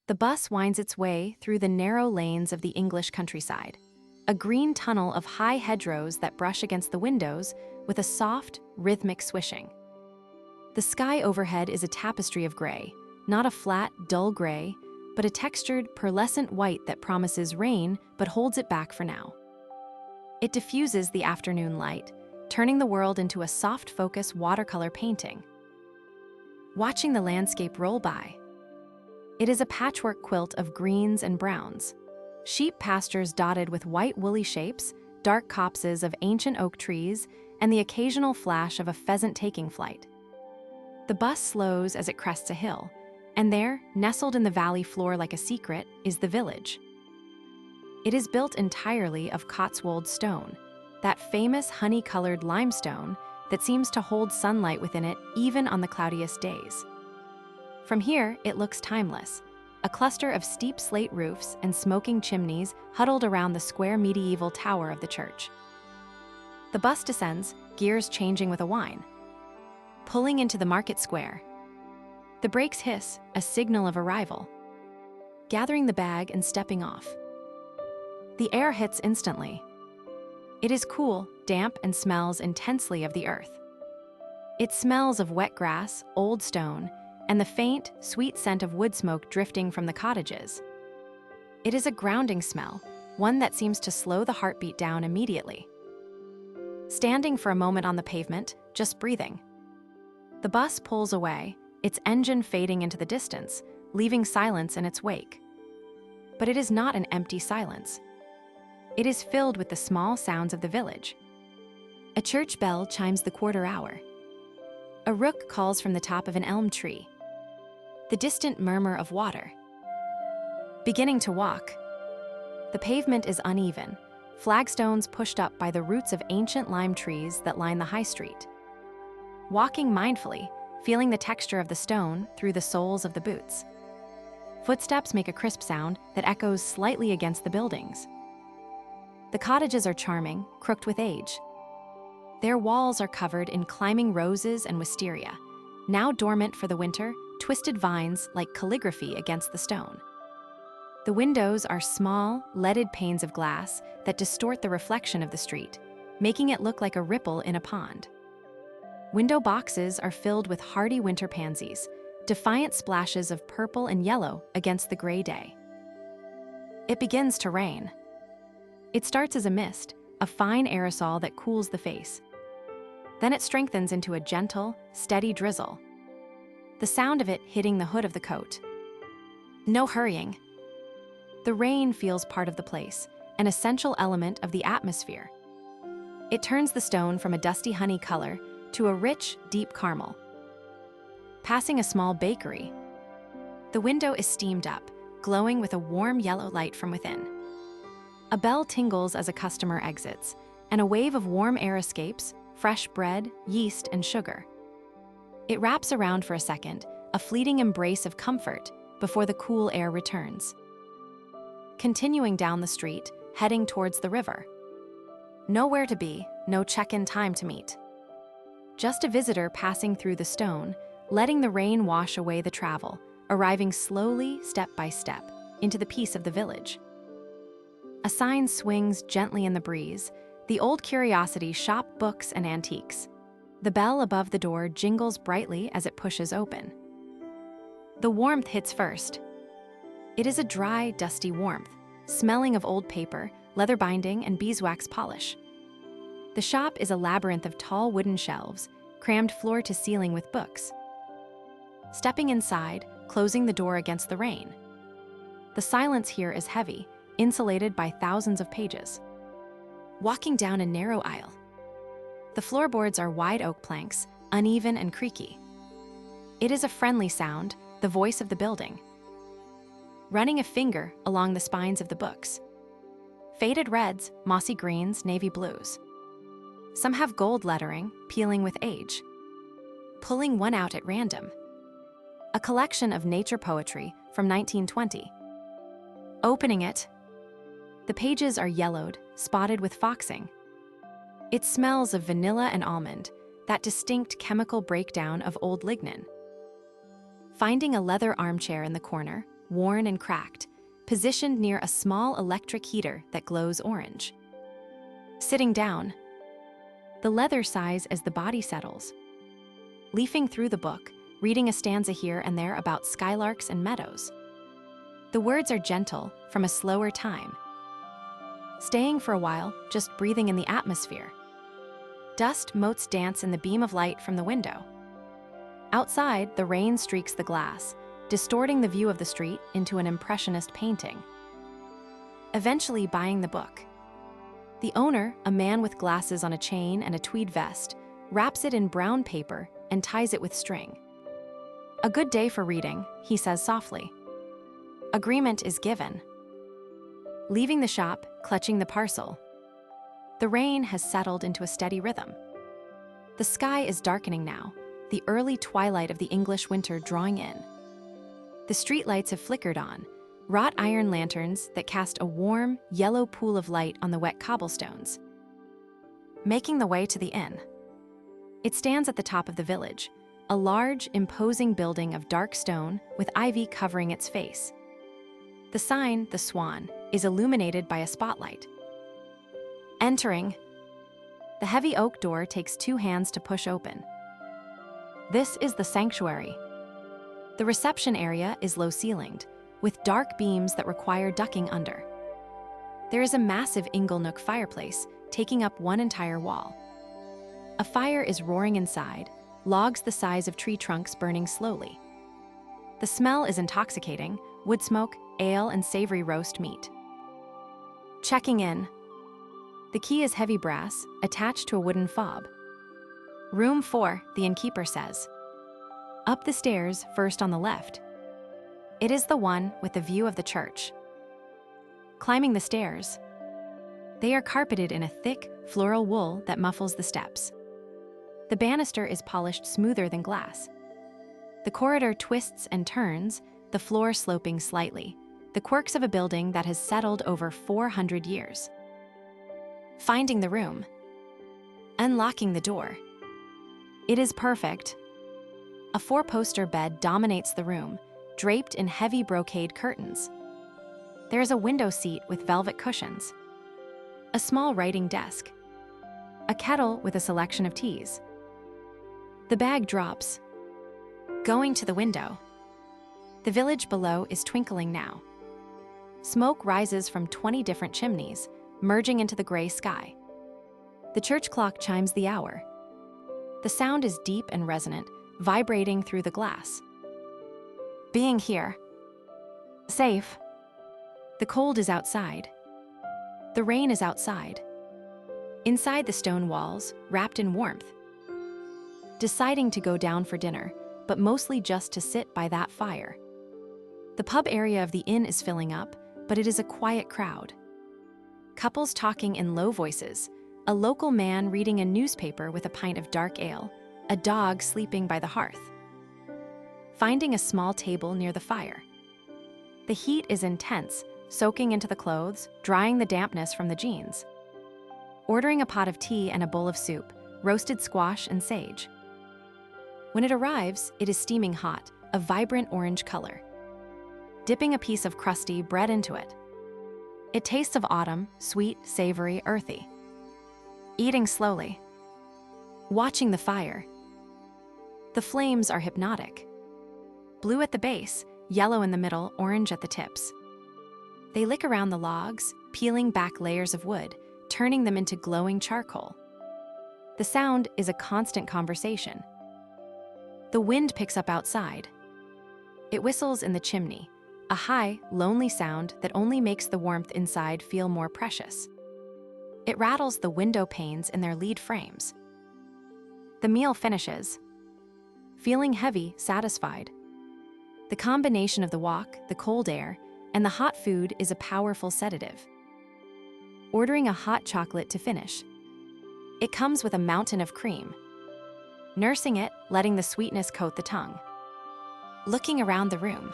The bus winds its way through the narrow lanes of the English countryside, a green tunnel of high hedgerows that brush against the windows with a soft, rhythmic swishing. The sky overhead is a tapestry of gray, not a flat, dull gray, but a textured, pearlescent white that promises rain but holds it back for now. It diffuses the afternoon light, turning the world into a soft-focus watercolor painting. Watching the landscape roll by. It is a patchwork quilt of greens and browns. Sheep pastures dotted with white woolly shapes, dark copses of ancient oak trees, and the occasional flash of a pheasant taking flight. The bus slows as it crests a hill, and there, nestled in the valley floor like a secret, is the village. It is built entirely of Cotswolds stone, that famous honey-colored limestone that seems to hold sunlight within it even on the cloudiest days. From here, it looks timeless, a cluster of steep slate roofs and smoking chimneys huddled around the square medieval tower of the church. The bus descends, gears changing with a whine, pulling into the market square. The brakes hiss, a signal of arrival. Gathering the bag and stepping off. The air hits instantly. It is cool, damp, and smells intensely of the earth. It smells of wet grass, old stone, and the faint, sweet scent of wood smoke drifting from the cottages. It is a grounding smell, one that seems to slow the heartbeat down immediately. Standing for a moment on the pavement, just breathing. The bus pulls away, its engine fading into the distance, leaving silence in its wake. But it is not an empty silence. It is filled with the small sounds of the village. A church bell chimes the quarter hour. A rook calls from the top of an elm tree. The distant murmur of water. Beginning to walk. The pavement is uneven, flagstones pushed up by the roots of ancient lime trees that line the high street. Walking mindfully, feeling the texture of the stone through the soles of the boots. Footsteps make a crisp sound that echoes slightly against the buildings. The cottages are charming, crooked with age. Their walls are covered in climbing roses and wisteria, now dormant for the winter, twisted vines like calligraphy against the stone. The windows are small, leaded panes of glass that distort the reflection of the street, making it look like a ripple in a pond. Window boxes are filled with hardy winter pansies, defiant splashes of purple and yellow against the gray day. It begins to rain. It starts as a mist, a fine aerosol that cools the face. Then it strengthens into a gentle, steady drizzle. The sound of it hitting the hood of the coat. No hurrying. The rain feels part of the place, an essential element of the atmosphere. It turns the stone from a dusty honey color to a rich, deep caramel. Passing a small bakery. The window is steamed up, glowing with a warm yellow light from within. A bell tingles as a customer exits, and a wave of warm air escapes, fresh bread, yeast, and sugar. It wraps around for a second, a fleeting embrace of comfort, before the cool air returns. Continuing down the street, heading towards the river. Nowhere to be, no check-in time to meet. Just a visitor passing through the stone, letting the rain wash away the travel, arriving slowly, step by step, into the peace of the village. A sign swings gently in the breeze, the old curiosity shop books and antiques. The bell above the door jingles brightly as it pushes open. The warmth hits first. It is a dry, dusty warmth, smelling of old paper, leather binding, and beeswax polish. The shop is a labyrinth of tall wooden shelves, crammed floor to ceiling with books. Stepping inside, closing the door against the rain. The silence here is heavy, insulated by thousands of pages. Walking down a narrow aisle. The floorboards are wide oak planks, uneven and creaky. It is a friendly sound, the voice of the building. Running a finger along the spines of the books. Faded reds, mossy greens, navy blues. Some have gold lettering, peeling with age. Pulling one out at random. A collection of nature poetry from 1920. Opening it. The pages are yellowed, spotted with foxing. It smells of vanilla and almond, that distinct chemical breakdown of old lignin. Finding a leather armchair in the corner, worn and cracked, positioned near a small electric heater that glows orange. Sitting down, the leather sighs as the body settles. Leafing through the book, reading a stanza here and there about skylarks and meadows. The words are gentle, from a slower time. Staying for a while, just breathing in the atmosphere. Dust motes dance in the beam of light from the window. Outside, the rain streaks the glass, distorting the view of the street into an impressionist painting. Eventually buying the book. The owner, a man with glasses on a chain and a tweed vest, wraps it in brown paper and ties it with string. "A good day for reading," he says softly. Agreement is given. Leaving the shop, clutching the parcel. The rain has settled into a steady rhythm. The sky is darkening now, the early twilight of the English winter drawing in. The streetlights have flickered on, wrought iron lanterns that cast a warm, yellow pool of light on the wet cobblestones. Making the way to the inn. It stands at the top of the village, a large, imposing building of dark stone with ivy covering its face. The sign, the Swan, is illuminated by a spotlight. Entering, the heavy oak door takes 2 hands to push open. This is the sanctuary. The reception area is low-ceilinged, with dark beams that require ducking under. There is a massive inglenook fireplace, taking up one entire wall. A fire is roaring inside, logs the size of tree trunks burning slowly. The smell is intoxicating, wood smoke, ale, and savory roast meat. Checking in. The key is heavy brass, attached to a wooden fob. Room 4, the innkeeper says. Up the stairs, first on the left. It is the one with the view of the church. Climbing the stairs. They are carpeted in a thick, floral wool that muffles the steps. The banister is polished smoother than glass. The corridor twists and turns, the floor sloping slightly, the quirks of a building that has settled over 400 years. Finding the room. Unlocking the door. It is perfect. A 4-poster bed dominates the room, draped in heavy brocade curtains. There is a window seat with velvet cushions. A small writing desk. A kettle with a selection of teas. The bag drops. Going to the window. The village below is twinkling now. Smoke rises from 20 different chimneys, merging into the gray sky. The church clock chimes the hour. The sound is deep and resonant, vibrating through the glass. Being here. Safe. The cold is outside. The rain is outside. Inside the stone walls, wrapped in warmth. Deciding to go down for dinner, but mostly just to sit by that fire. The pub area of the inn is filling up, but it is a quiet crowd. Couples talking in low voices, a local man reading a newspaper with a pint of dark ale, a dog sleeping by the hearth. Finding a small table near the fire. The heat is intense, soaking into the clothes, drying the dampness from the jeans. Ordering a pot of tea and a bowl of soup, roasted squash and sage. When it arrives, it is steaming hot, a vibrant orange color. Dipping a piece of crusty bread into it. It tastes of autumn, sweet, savory, earthy. Eating slowly. Watching the fire. The flames are hypnotic. Blue at the base, yellow in the middle, orange at the tips. They lick around the logs, peeling back layers of wood, turning them into glowing charcoal. The sound is a constant conversation. The wind picks up outside. It whistles in the chimney, a high, lonely sound that only makes the warmth inside feel more precious. It rattles the window panes in their lead frames. The meal finishes. Feeling heavy, satisfied. The combination of the walk, the cold air, and the hot food is a powerful sedative. Ordering a hot chocolate to finish. It comes with a mountain of cream. Nursing it, letting the sweetness coat the tongue. Looking around the room.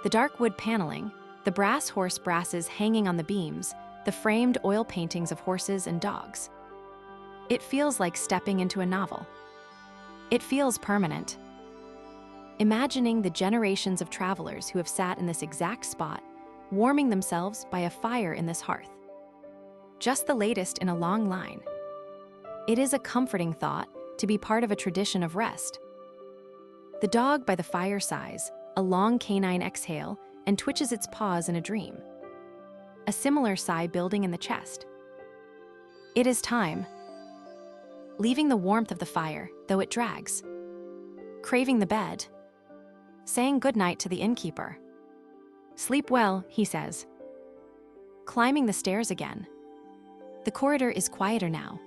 The dark wood paneling, the brass horse brasses hanging on the beams, the framed oil paintings of horses and dogs. It feels like stepping into a novel. It feels permanent. imagining the generations of travelers who have sat in this exact spot, warming themselves by a fire in this hearth. Just the latest in a long line. It is a comforting thought to be part of a tradition of rest. The dog by the fire sighs, a long canine exhale, and twitches its paws in a dream. A similar sigh building in the chest. It is time. Leaving the warmth of the fire, though it drags. Craving the bed. Saying goodnight to the innkeeper. Sleep well, he says. Climbing the stairs again. The corridor is quieter now.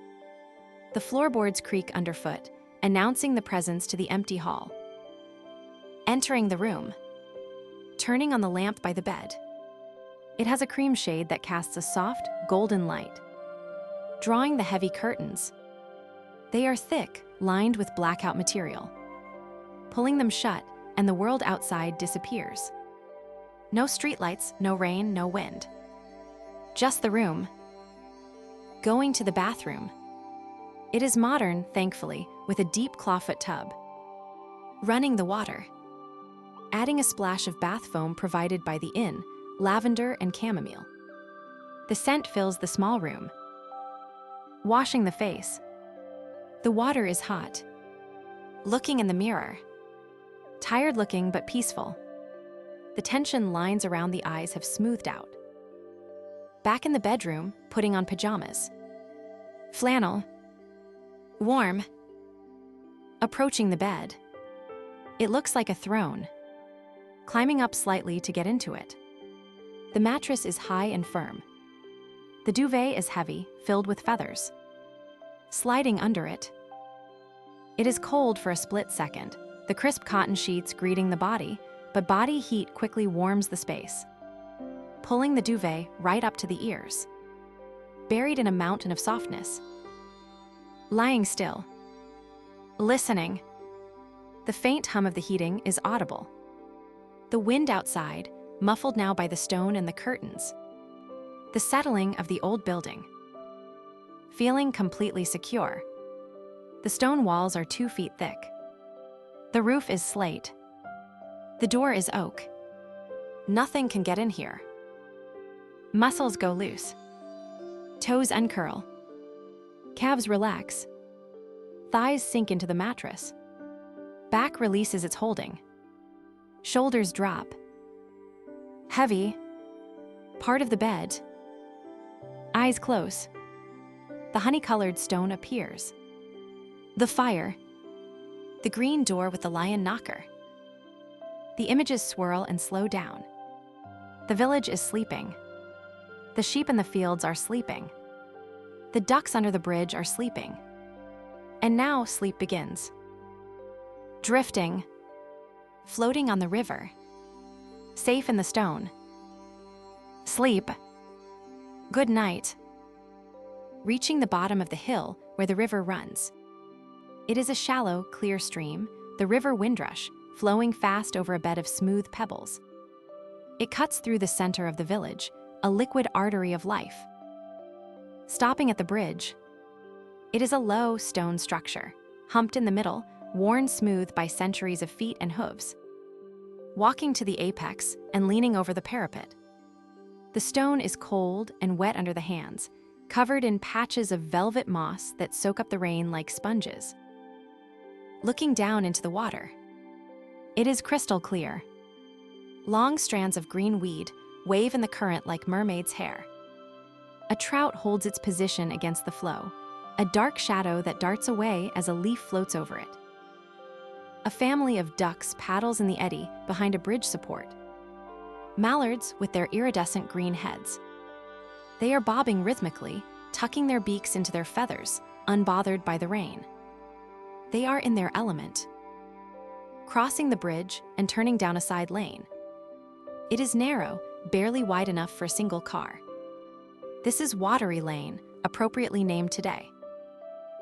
The floorboards creak underfoot, announcing the presence to the empty hall. Entering the room. Turning on the lamp by the bed. It has a cream shade that casts a soft, golden light. Drawing the heavy curtains. They are thick, lined with blackout material. Pulling them shut, and the world outside disappears. No streetlights, no rain, no wind. Just the room. Going to the bathroom. It is modern, thankfully, with a deep clawfoot tub. Running the water. Adding a splash of bath foam provided by the inn, lavender and chamomile. The scent fills the small room. Washing the face. The water is hot. Looking in the mirror. Tired looking but peaceful. The tension lines around the eyes have smoothed out. Back in the bedroom, putting on pajamas. Flannel. Warm. Approaching the bed. It looks like a throne. Climbing up slightly to get into it. The mattress is high and firm. The duvet is heavy, filled with feathers. Sliding under it. It is cold for a split second, the crisp cotton sheets greeting the body, but body heat quickly warms the space. Pulling the duvet right up to the ears. Buried in a mountain of softness. Lying still. Listening. The faint hum of the heating is audible. The wind outside, muffled now by the stone and the curtains. The settling of the old building. Feeling completely secure. The stone walls are 2 feet thick. The roof is slate. The door is oak. Nothing can get in here. Muscles go loose. Toes uncurl. Calves relax. Thighs sink into the mattress. Back releases its holding. Shoulders drop. Heavy. Part of the bed. Eyes close. The honey-colored stone appears. The fire. The green door with the lion knocker. The images swirl and slow down. The village is sleeping. The sheep in the fields are sleeping. The ducks under the bridge are sleeping. And now sleep begins. Drifting. Floating on the river. Safe in the stone. Sleep. Good night. Reaching the bottom of the hill where the river runs. It is a shallow, clear stream, the river Windrush, flowing fast over a bed of smooth pebbles. It cuts through the center of the village, a liquid artery of life. Stopping at the bridge. It is a low stone structure, humped in the middle, worn smooth by centuries of feet and hooves. Walking to the apex and leaning over the parapet. The stone is cold and wet under the hands, covered in patches of velvet moss that soak up the rain like sponges. Looking down into the water. It is crystal clear. Long strands of green weed wave in the current like mermaid's hair. A trout holds its position against the flow, a dark shadow that darts away as a leaf floats over it. A family of ducks paddles in the eddy behind a bridge support. Mallards with their iridescent green heads. They are bobbing rhythmically, tucking their beaks into their feathers, unbothered by the rain. They are in their element. Crossing the bridge and turning down a side lane. It is narrow, barely wide enough for a single car. This is Watery Lane, appropriately named today.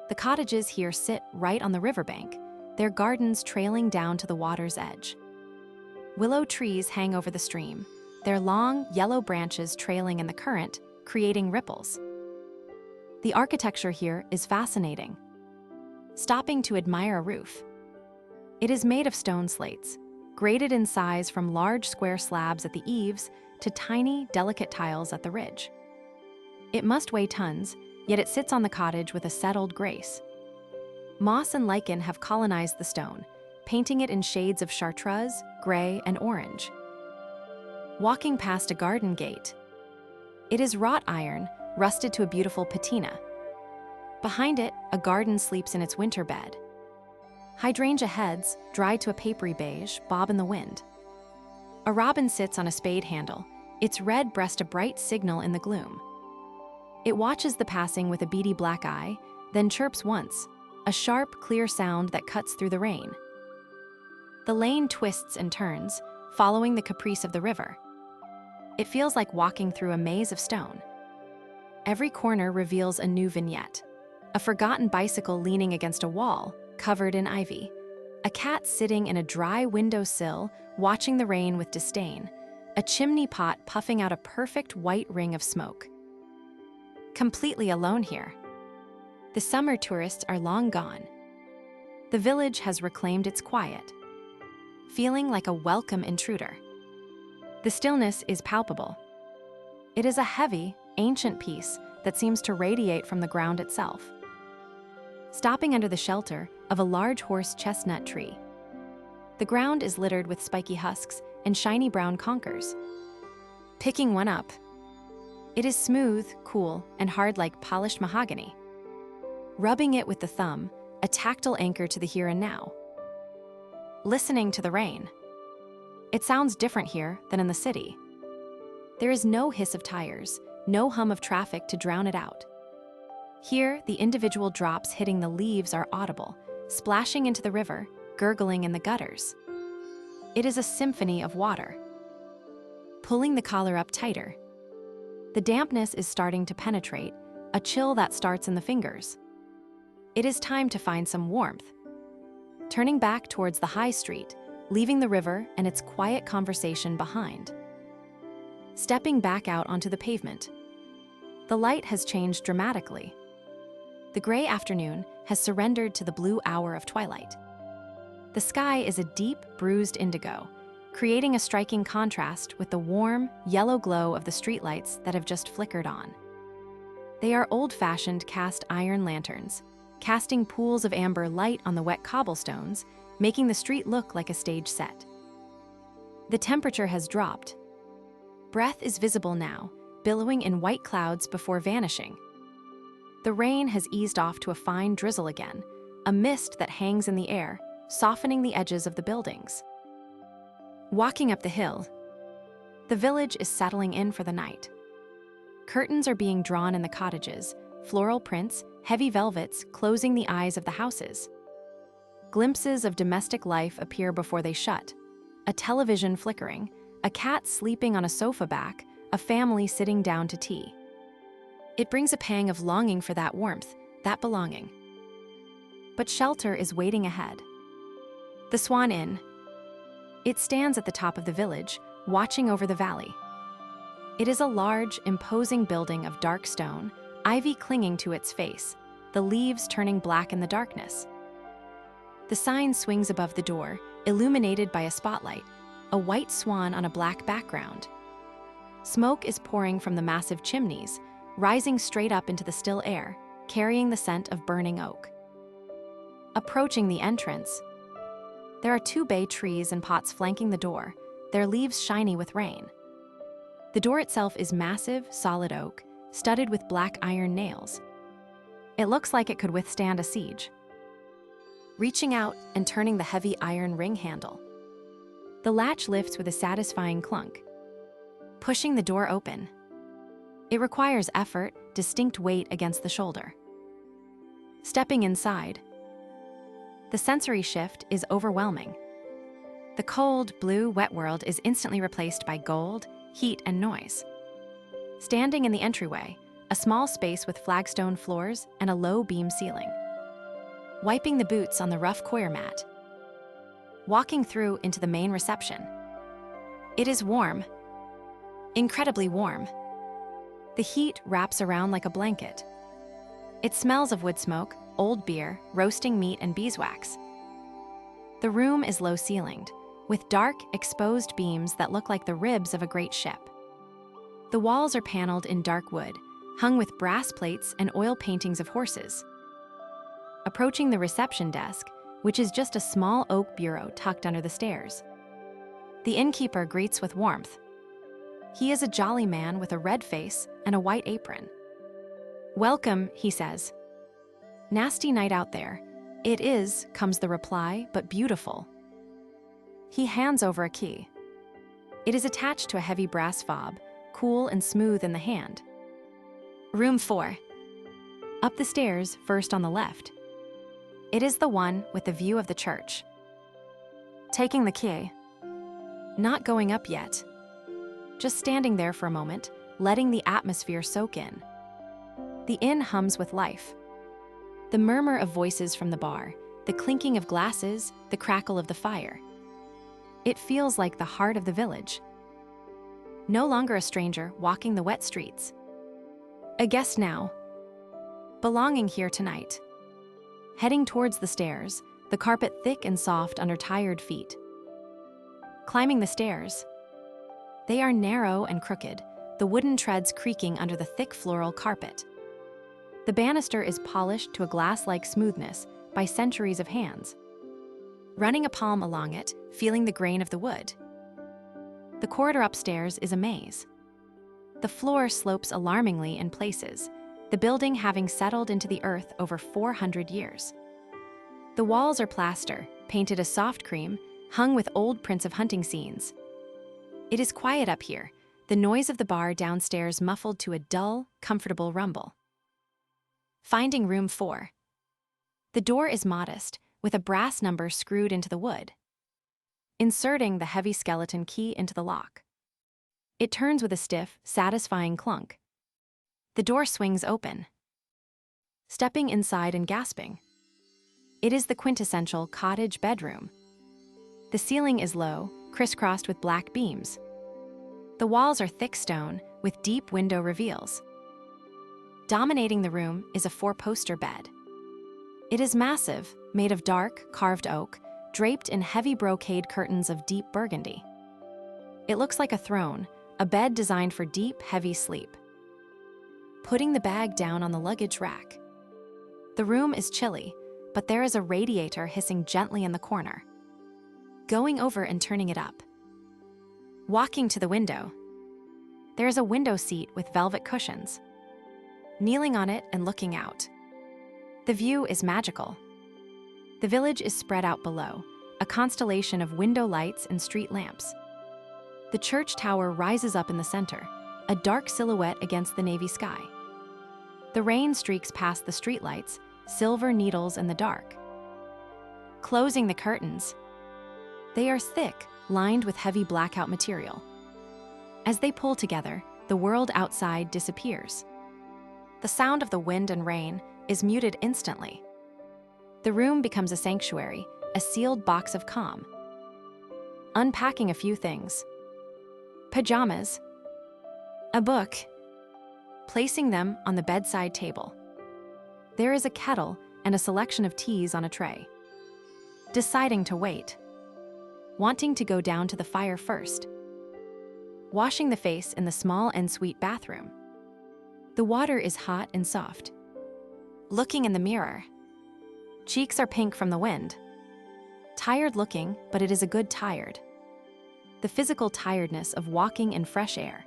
The cottages here sit right on the riverbank, their gardens trailing down to the water's edge. Willow trees hang over the stream, their long, yellow branches trailing in the current, creating ripples. The architecture here is fascinating. Stopping to admire a roof. It is made of stone slates, graded in size from large square slabs at the eaves to tiny, delicate tiles at the ridge. It must weigh tons, yet it sits on the cottage with a settled grace. Moss and lichen have colonized the stone, painting it in shades of chartreuse, gray, and orange. Walking past a garden gate. It is wrought iron, rusted to a beautiful patina. Behind it, a garden sleeps in its winter bed. Hydrangea heads, dried to a papery beige, bob in the wind. A robin sits on a spade handle, its red breast a bright signal in the gloom. It watches the passing with a beady black eye, then chirps once, a sharp, clear sound that cuts through the rain. The lane twists and turns, following the caprice of the river. It feels like walking through a maze of stone. Every corner reveals a new vignette. A forgotten bicycle leaning against a wall, covered in ivy. A cat sitting in a dry windowsill, watching the rain with disdain. A chimney pot puffing out a perfect white ring of smoke. Completely alone here. The summer tourists are long gone. The village has reclaimed its quiet, feeling like a welcome intruder. The stillness is palpable. It is a heavy, ancient peace that seems to radiate from the ground itself. Stopping under the shelter of a large horse chestnut tree. The ground is littered with spiky husks and shiny brown conkers. Picking one up. It is smooth, cool, and hard like polished mahogany. Rubbing it with the thumb, a tactile anchor to the here and now. Listening to the rain. It sounds different here than in the city. There is no hiss of tires, no hum of traffic to drown it out. Here, the individual drops hitting the leaves are audible, splashing into the river, gurgling in the gutters. It is a symphony of water. Pulling the collar up tighter. The dampness is starting to penetrate, a chill that starts in the fingers. It is time to find some warmth. Turning back towards the high street, leaving the river and its quiet conversation behind. Stepping back out onto the pavement. The light has changed dramatically. The gray afternoon has surrendered to the blue hour of twilight. The sky is a deep, bruised indigo, creating a striking contrast with the warm, yellow glow of the streetlights that have just flickered on. They are old-fashioned cast iron lanterns, casting pools of amber light on the wet cobblestones, making the street look like a stage set. The temperature has dropped. Breath is visible now, billowing in white clouds before vanishing. The rain has eased off to a fine drizzle again, a mist that hangs in the air, softening the edges of the buildings. Walking up the hill, the village is settling in for the night. Curtains are being drawn in the cottages, floral prints, heavy velvets closing the eyes of the houses. Glimpses of domestic life appear before they shut. A television flickering, a cat sleeping on a sofa back, a family sitting down to tea. It brings a pang of longing for that warmth, that belonging. But shelter is waiting ahead. The Swan Inn. It stands at the top of the village, watching over the valley. It is a large, imposing building of dark stone, ivy clinging to its face, the leaves turning black in the darkness. The sign swings above the door, illuminated by a spotlight, a white swan on a black background. Smoke is pouring from the massive chimneys, rising straight up into the still air, carrying the scent of burning oak. Approaching the entrance, there are 2 bay trees and pots flanking the door, their leaves shiny with rain. The door itself is massive, solid oak, studded with black iron nails. It looks like it could withstand a siege. Reaching out and turning the heavy iron ring handle. The latch lifts with a satisfying clunk. Pushing the door open. It requires effort, distinct weight against the shoulder. Stepping inside. The sensory shift is overwhelming. The cold, blue, wet world is instantly replaced by gold, heat, and noise. Standing in the entryway, a small space with flagstone floors and a low beam ceiling. Wiping the boots on the rough coir mat. Walking through into the main reception. It is warm. Incredibly warm. The heat wraps around like a blanket. It smells of wood smoke, old beer, roasting meat, and beeswax. The room is low-ceilinged, with dark, exposed beams that look like the ribs of a great ship. The walls are paneled in dark wood, hung with brass plates and oil paintings of horses. Approaching the reception desk, which is just a small oak bureau tucked under the stairs. The innkeeper greets with warmth. He is a jolly man with a red face and a white apron. "Welcome," he says. "Nasty night out there." "It is," comes the reply, "but beautiful." He hands over a key. It is attached to a heavy brass fob, cool and smooth in the hand. Room 4. Up the stairs, first on the left. It is the one with the view of the church. Taking the key. Not going up yet. Just standing there for a moment, letting the atmosphere soak in. The inn hums with life. The murmur of voices from the bar, the clinking of glasses, the crackle of the fire. It feels like the heart of the village. No longer a stranger walking the wet streets. A guest now. Belonging here tonight. Heading towards the stairs, the carpet thick and soft under tired feet. Climbing the stairs. They are narrow and crooked, the wooden treads creaking under the thick floral carpet. The banister is polished to a glass-like smoothness by centuries of hands. Running a palm along it, feeling the grain of the wood. The corridor upstairs is a maze. The floor slopes alarmingly in places, the building having settled into the earth over 400 years. The walls are plaster, painted a soft cream, hung with old prints of hunting scenes. It is quiet up here, the noise of the bar downstairs muffled to a dull, comfortable rumble. Finding room 4. The door is modest, with a brass number screwed into the wood. Inserting the heavy skeleton key into the lock. It turns with a stiff, satisfying clunk. The door swings open. Stepping inside and gasping. It is the quintessential cottage bedroom. The ceiling is low, crisscrossed with black beams. The walls are thick stone, with deep window reveals. Dominating the room is a 4-poster bed. It is massive, made of dark, carved oak, draped in heavy brocade curtains of deep burgundy. It looks like a throne, a bed designed for deep, heavy sleep. Putting the bag down on the luggage rack. The room is chilly, but there is a radiator hissing gently in the corner. Going over and turning it up. Walking to the window. There is a window seat with velvet cushions. Kneeling on it and looking out. The view is magical. The village is spread out below, a constellation of window lights and street lamps. The church tower rises up in the center, a dark silhouette against the navy sky. The rain streaks past the streetlights, silver needles in the dark. Closing the curtains. They are thick, lined with heavy blackout material. As they pull together, the world outside disappears. The sound of the wind and rain is muted instantly. The room becomes a sanctuary, a sealed box of calm. Unpacking a few things. Pajamas. A book. Placing them on the bedside table. There is a kettle and a selection of teas on a tray. Deciding to wait. Wanting to go down to the fire first. Washing the face in the small ensuite bathroom. The water is hot and soft. Looking in the mirror. Cheeks are pink from the wind. Tired looking, but it is a good tired. The physical tiredness of walking in fresh air.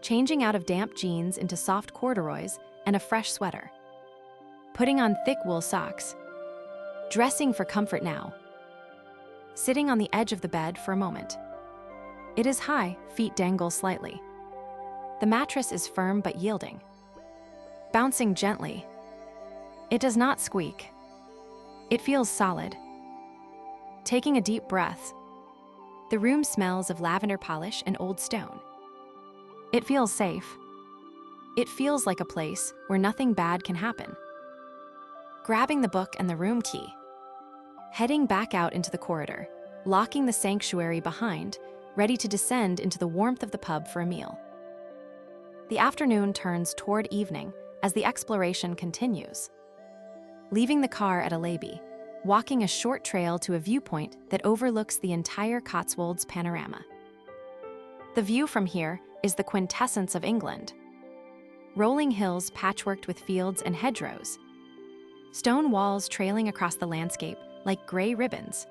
Changing out of damp jeans into soft corduroys and a fresh sweater. Putting on thick wool socks. Dressing for comfort now. Sitting on the edge of the bed for a moment. It is high, feet dangle slightly. The mattress is firm but yielding. Bouncing gently. It does not squeak. It feels solid. Taking a deep breath. The room smells of lavender polish and old stone. It feels safe. It feels like a place where nothing bad can happen. Grabbing the book and the room key. Heading back out into the corridor, locking the sanctuary behind, ready to descend into the warmth of the pub for a meal. The afternoon turns toward evening as the exploration continues. Leaving the car at a lay-by, walking a short trail to a viewpoint that overlooks the entire Cotswolds panorama. The view from here is the quintessence of England. Rolling hills patchworked with fields and hedgerows. Stone walls trailing across the landscape like gray ribbons.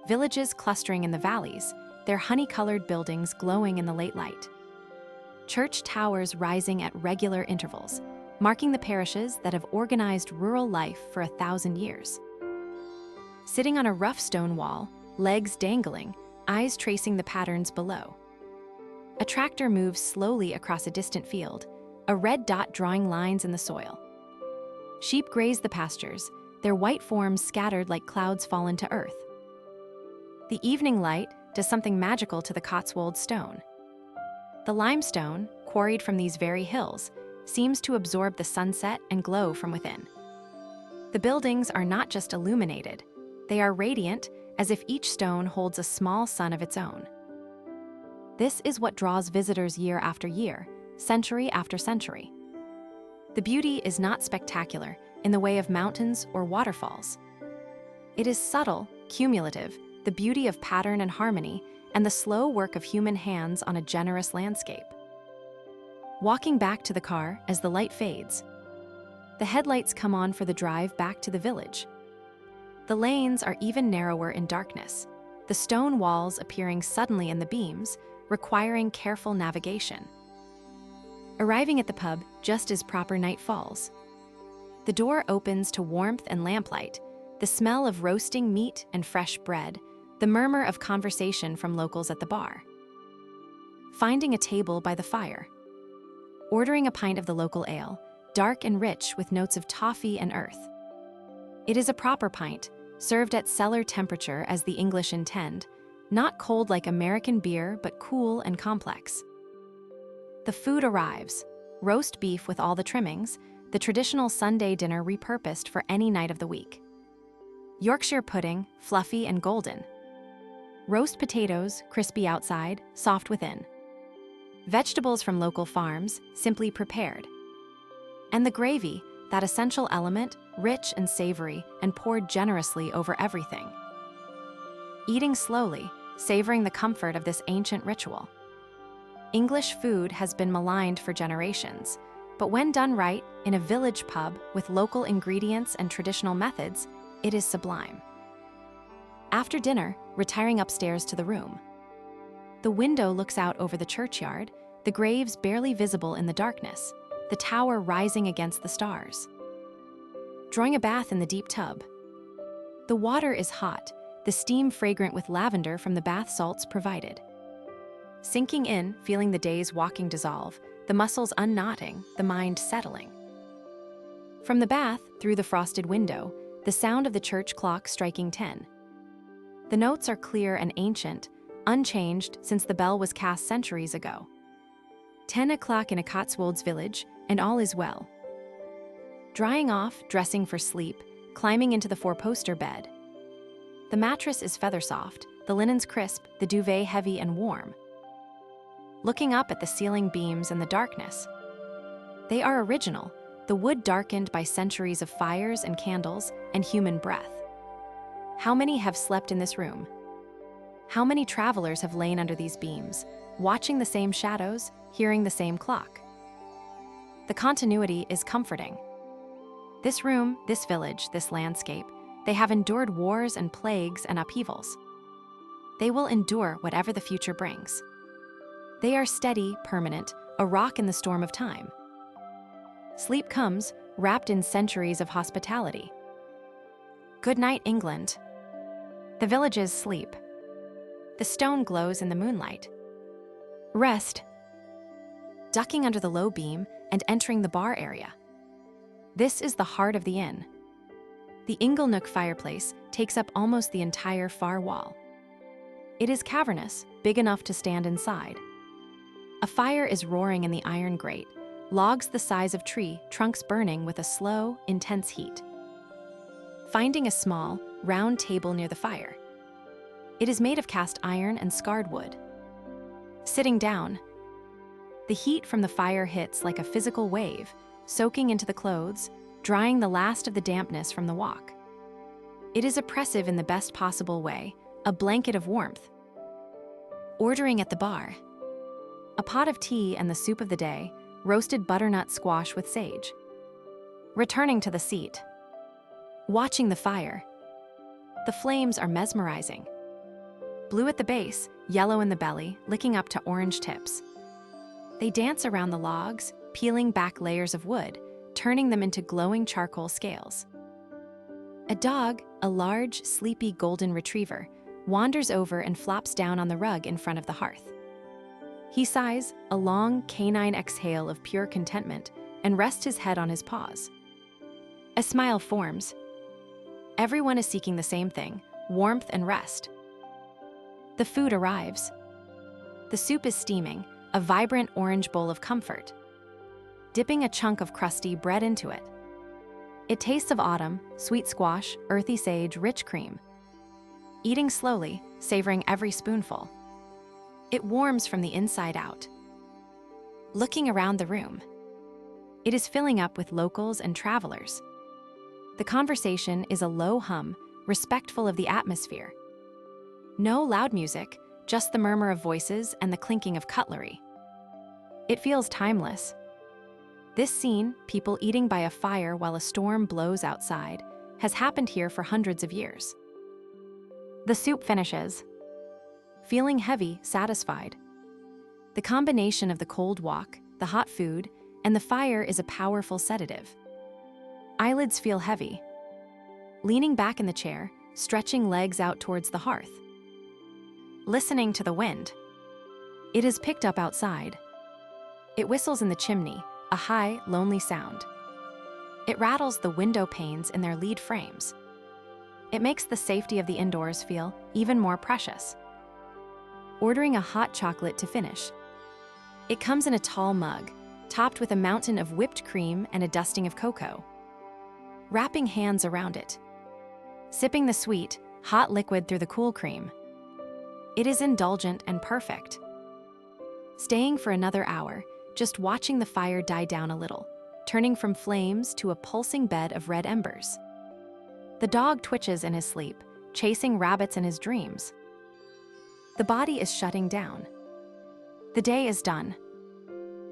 Villages clustering in the valleys, their honey-colored buildings glowing in the late light. Church towers rising at regular intervals, marking the parishes that have organized rural life for 1,000 years. Sitting on a rough stone wall, legs dangling, eyes tracing the patterns below. A tractor moves slowly across a distant field, a red dot drawing lines in the soil. Sheep graze the pastures, their white forms scattered like clouds fallen to earth. The evening light does something magical to the Cotswold stone. The limestone, quarried from these very hills, seems to absorb the sunset and glow from within. The buildings are not just illuminated, they are radiant, as if each stone holds a small sun of its own. This is what draws visitors year after year, century after century. The beauty is not spectacular in the way of mountains or waterfalls. It is subtle, cumulative, the beauty of pattern and harmony, and the slow work of human hands on a generous landscape. Walking back to the car as the light fades. The headlights come on for the drive back to the village. The lanes are even narrower in darkness, the stone walls appearing suddenly in the beams, requiring careful navigation. Arriving at the pub just as proper night falls. The door opens to warmth and lamplight, the smell of roasting meat and fresh bread, the murmur of conversation from locals at the bar. Finding a table by the fire. Ordering a pint of the local ale, dark and rich with notes of toffee and earth. It is a proper pint, served at cellar temperature as the English intend, not cold like American beer but cool and complex. The food arrives, roast beef with all the trimmings, the traditional Sunday dinner repurposed for any night of the week. Yorkshire pudding, fluffy and golden. Roast potatoes, crispy outside, soft within. Vegetables from local farms, simply prepared. And the gravy, that essential element, rich and savory, and poured generously over everything. Eating slowly, savoring the comfort of this ancient ritual. English food has been maligned for generations, but when done right, in a village pub with local ingredients and traditional methods, it is sublime. After dinner, retiring upstairs to the room. The window looks out over the churchyard, the graves barely visible in the darkness, the tower rising against the stars. Drawing a bath in the deep tub. The water is hot, the steam fragrant with lavender from the bath salts provided. Sinking in, feeling the day's walking dissolve, the muscles unknotting, the mind settling. From the bath, through the frosted window, the sound of the church clock striking 10. The notes are clear and ancient, unchanged since the bell was cast centuries ago. 10 o'clock in a Cotswolds village, and all is well. Drying off, dressing for sleep, climbing into the four-poster bed. The mattress is feather soft, the linens crisp, the duvet heavy and warm. Looking up at the ceiling beams and the darkness. They are original, the wood darkened by centuries of fires and candles and human breath. How many have slept in this room? How many travelers have lain under these beams, watching the same shadows, hearing the same clock? The continuity is comforting. This room, this village, this landscape, they have endured wars and plagues and upheavals. They will endure whatever the future brings. They are steady, permanent, a rock in the storm of time. Sleep comes, wrapped in centuries of hospitality. Good night, England. The villages sleep. The stone glows in the moonlight. Rest. Ducking under the low beam and entering the bar area. This is the heart of the inn. The Inglenook fireplace takes up almost the entire far wall. It is cavernous, big enough to stand inside. A fire is roaring in the iron grate, logs the size of tree, trunks burning with a slow, intense heat. Finding a small, round table near the fire. It is made of cast iron and scarred wood. Sitting down. The heat from the fire hits like a physical wave, soaking into the clothes, drying the last of the dampness from the walk. It is oppressive in the best possible way, a blanket of warmth. Ordering at the bar. A pot of tea and the soup of the day, roasted butternut squash with sage. Returning to the seat. Watching the fire. The flames are mesmerizing. Blue at the base, yellow in the belly, licking up to orange tips. They dance around the logs, peeling back layers of wood, turning them into glowing charcoal scales. A dog, a large, sleepy golden retriever, wanders over and flops down on the rug in front of the hearth. He sighs, a long canine exhale of pure contentment, and rests his head on his paws. A smile forms. Everyone is seeking the same thing, warmth and rest. The food arrives. The soup is steaming, a vibrant orange bowl of comfort. Dipping a chunk of crusty bread into it. It tastes of autumn, sweet squash, earthy sage, rich cream. Eating slowly, savoring every spoonful. It warms from the inside out. Looking around the room. It is filling up with locals and travelers. The conversation is a low hum, respectful of the atmosphere. No loud music, just the murmur of voices and the clinking of cutlery. It feels timeless. This scene, people eating by a fire while a storm blows outside, has happened here for hundreds of years. The soup finishes. Feeling heavy, satisfied. The combination of the cold walk, the hot food, and the fire is a powerful sedative. Eyelids feel heavy. Leaning back in the chair, stretching legs out towards the hearth. Listening to the wind. It is picked up outside. It whistles in the chimney, a high, lonely sound. It rattles the window panes in their lead frames. It makes the safety of the indoors feel even more precious. Ordering a hot chocolate to finish. It comes in a tall mug, topped with a mountain of whipped cream and a dusting of cocoa. Wrapping hands around it. Sipping the sweet, hot liquid through the cool cream. It is indulgent and perfect. Staying for another hour, just watching the fire die down a little, turning from flames to a pulsing bed of red embers. The dog twitches in his sleep, chasing rabbits in his dreams. The body is shutting down. The day is done.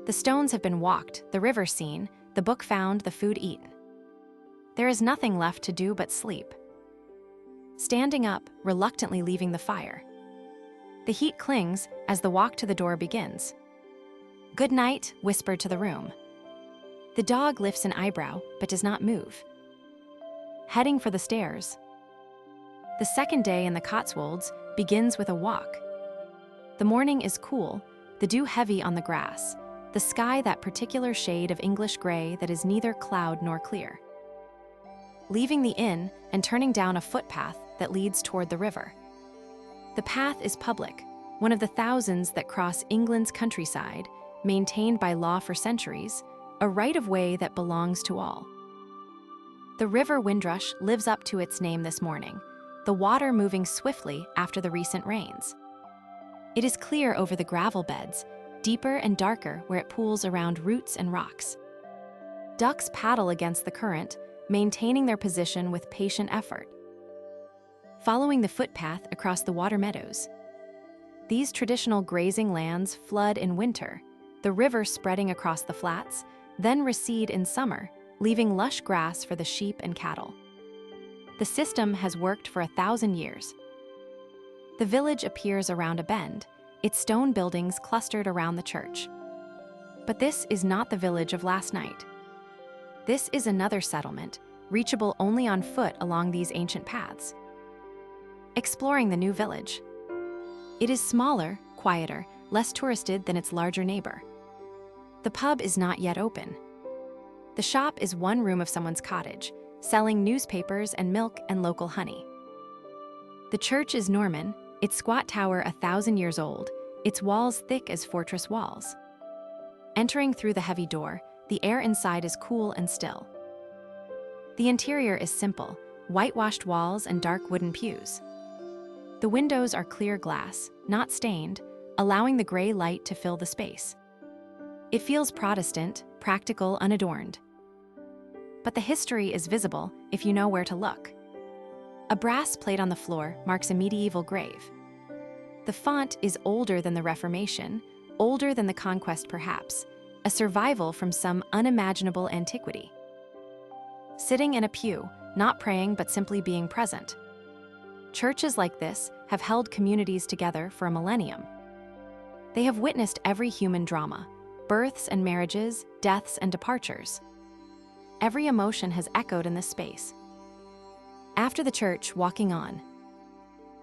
The stones have been walked, the river seen, the book found, the food eaten. There is nothing left to do but sleep. Standing up, reluctantly leaving the fire. The heat clings as the walk to the door begins. "Good night," whispered to the room. The dog lifts an eyebrow, but does not move. Heading for the stairs. The second day in the Cotswolds begins with a walk. The morning is cool, the dew heavy on the grass, the sky that particular shade of English gray that is neither cloud nor clear. Leaving the inn and turning down a footpath that leads toward the river. The path is public, one of the thousands that cross England's countryside, maintained by law for centuries, a right-of-way that belongs to all. The river Windrush lives up to its name this morning, the water moving swiftly after the recent rains. It is clear over the gravel beds, deeper and darker where it pools around roots and rocks. Ducks paddle against the current, maintaining their position with patient effort. Following the footpath across the water meadows. These traditional grazing lands flood in winter, the river spreading across the flats, then recede in summer, leaving lush grass for the sheep and cattle. The system has worked for 1,000 years. The village appears around a bend, its stone buildings clustered around the church. But this is not the village of last night. This is another settlement, reachable only on foot along these ancient paths. Exploring the new village. It is smaller, quieter, less touristed than its larger neighbor. The pub is not yet open. The shop is one room of someone's cottage, selling newspapers and milk and local honey. The church is Norman, its squat tower 1,000 years old, its walls thick as fortress walls. Entering through the heavy door, the air inside is cool and still. The interior is simple, whitewashed walls and dark wooden pews. The windows are clear glass, not stained, allowing the gray light to fill the space. It feels Protestant, practical, unadorned. But the history is visible if you know where to look. A brass plate on the floor marks a medieval grave. The font is older than the Reformation, older than the conquest perhaps, a survival from some unimaginable antiquity. Sitting in a pew, not praying but simply being present. Churches like this have held communities together for a millennium. They have witnessed every human drama, births and marriages, deaths and departures. Every emotion has echoed in this space. After the church, walking on.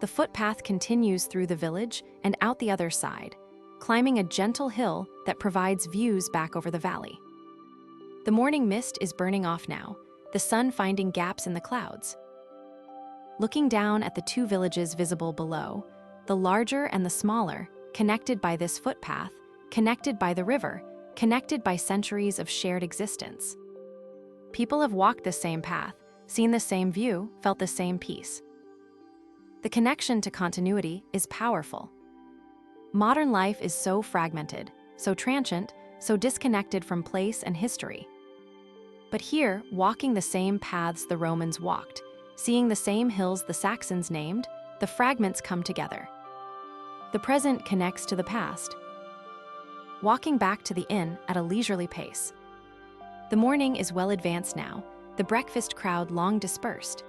The footpath continues through the village and out the other side, climbing a gentle hill that provides views back over the valley. The morning mist is burning off now, the sun finding gaps in the clouds. Looking down at the two villages visible below, the larger and the smaller, connected by this footpath, connected by the river, connected by centuries of shared existence. People have walked the same path, seen the same view, felt the same peace. The connection to continuity is powerful. Modern life is so fragmented, so transient, so disconnected from place and history. But here, walking the same paths the Romans walked, seeing the same hills the Saxons named, the fragments come together. The present connects to the past. Walking back to the inn at a leisurely pace. The morning is well advanced now, the breakfast crowd long dispersed.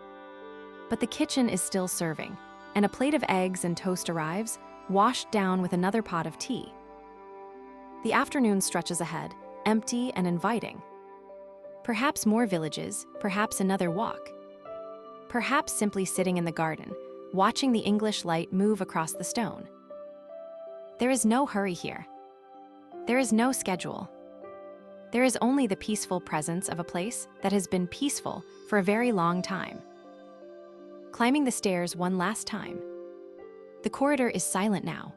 But the kitchen is still serving, and a plate of eggs and toast arrives, washed down with another pot of tea. The afternoon stretches ahead, empty and inviting. Perhaps more villages, perhaps another walk. Perhaps simply sitting in the garden, watching the English light move across the stone. There is no hurry here. There is no schedule. There is only the peaceful presence of a place that has been peaceful for a very long time. Climbing the stairs one last time. The corridor is silent now.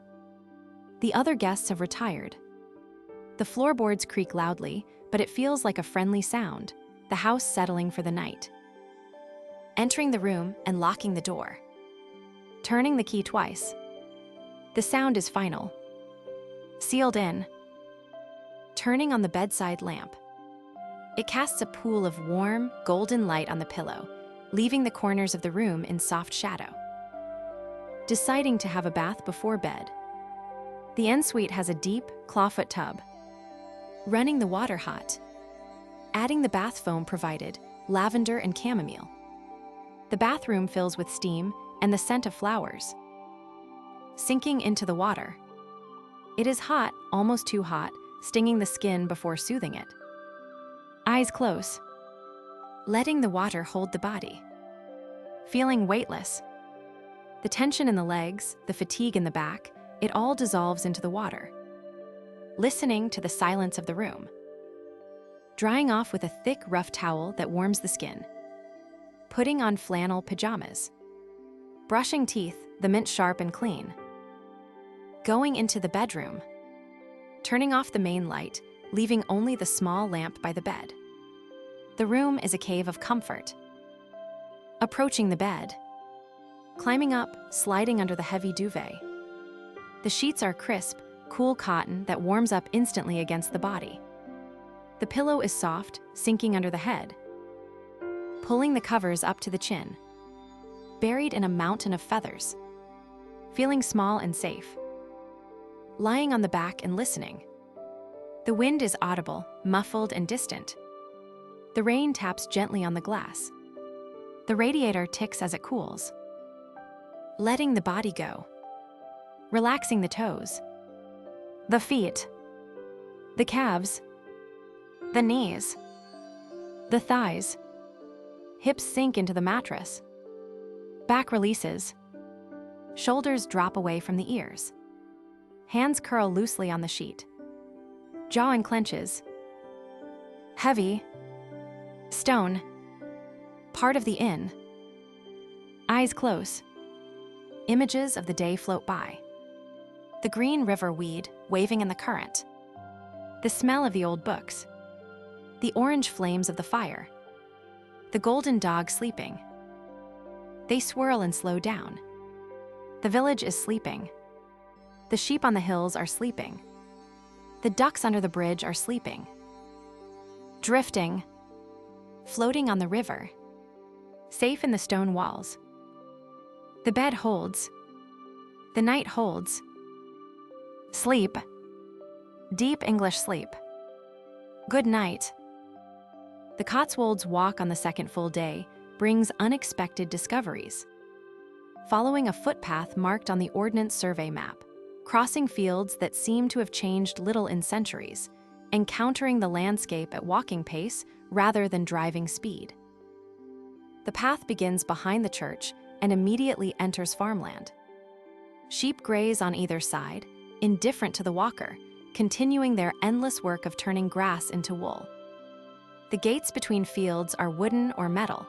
The other guests have retired. The floorboards creak loudly, but it feels like a friendly sound, the house settling for the night. Entering the room and locking the door. Turning the key twice. The sound is final. Sealed in. Turning on the bedside lamp. It casts a pool of warm, golden light on the pillow, leaving the corners of the room in soft shadow. Deciding to have a bath before bed. The ensuite has a deep, clawfoot tub. Running the water hot. Adding the bath foam provided, lavender and chamomile. The bathroom fills with steam and the scent of flowers. Sinking into the water. It is hot, almost too hot, stinging the skin before soothing it. Eyes close. Letting the water hold the body. Feeling weightless. The tension in the legs, the fatigue in the back, it all dissolves into the water. Listening to the silence of the room. Drying off with a thick, rough towel that warms the skin. Putting on flannel pajamas. Brushing teeth, the mint sharp and clean. Going into the bedroom. Turning off the main light, leaving only the small lamp by the bed. The room is a cave of comfort. Approaching the bed. Climbing up, sliding under the heavy duvet. The sheets are crisp, cool cotton that warms up instantly against the body. The pillow is soft, sinking under the head. Pulling the covers up to the chin. Buried in a mountain of feathers. Feeling small and safe. Lying on the back and listening. The wind is audible, muffled and distant. The rain taps gently on the glass. The radiator ticks as it cools. Letting the body go. Relaxing the toes. The feet. The calves. The knees. The thighs. Hips sink into the mattress. Back releases. Shoulders drop away from the ears. Hands curl loosely on the sheet. Jaw unclenches. Heavy. Stone. Part of the inn. Eyes close. Images of the day float by. The green river weed waving in the current. The smell of the old books. The orange flames of the fire. The golden dog sleeping. They swirl and slow down. The village is sleeping. The sheep on the hills are sleeping. The ducks under the bridge are sleeping. Drifting. Floating on the river. Safe in the stone walls. The bed holds. The night holds. Sleep. Deep English sleep. Good night. The Cotswolds walk on the second full day brings unexpected discoveries. Following a footpath marked on the Ordnance Survey map, crossing fields that seem to have changed little in centuries, encountering the landscape at walking pace rather than driving speed. The path begins behind the church and immediately enters farmland. Sheep graze on either side, indifferent to the walker, continuing their endless work of turning grass into wool. The gates between fields are wooden or metal,